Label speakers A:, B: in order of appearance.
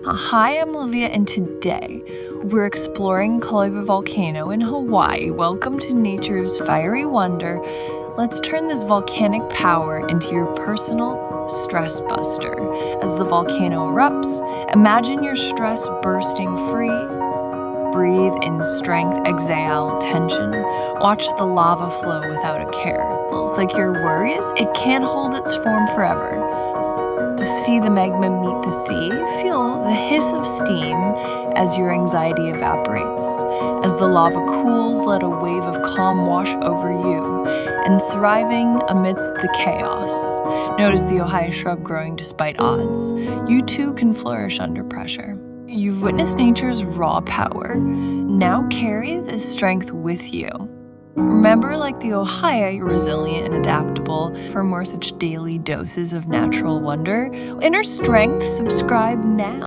A: Hi, I'm Olivia, and today we're exploring Kilauea Volcano in Hawaii. Welcome to nature's fiery wonder. Let's turn this volcanic power into your personal stress buster. As the volcano erupts, imagine your stress bursting free. Breathe in strength, exhale tension. Watch the lava flow without a care. It's like your worries, it can't hold its form forever. To see the magma meet the sea, feel the hiss of steam as your anxiety evaporates. As the lava cools, let a wave of calm wash over you, and thriving amidst the chaos. Notice the Ohio shrub growing despite odds. You too can flourish under pressure. You've witnessed nature's raw power. Now carry this strength with you. Remember, like the Ohio, you're resilient and adaptable. For more such daily doses of natural wonder, inner strength, subscribe now.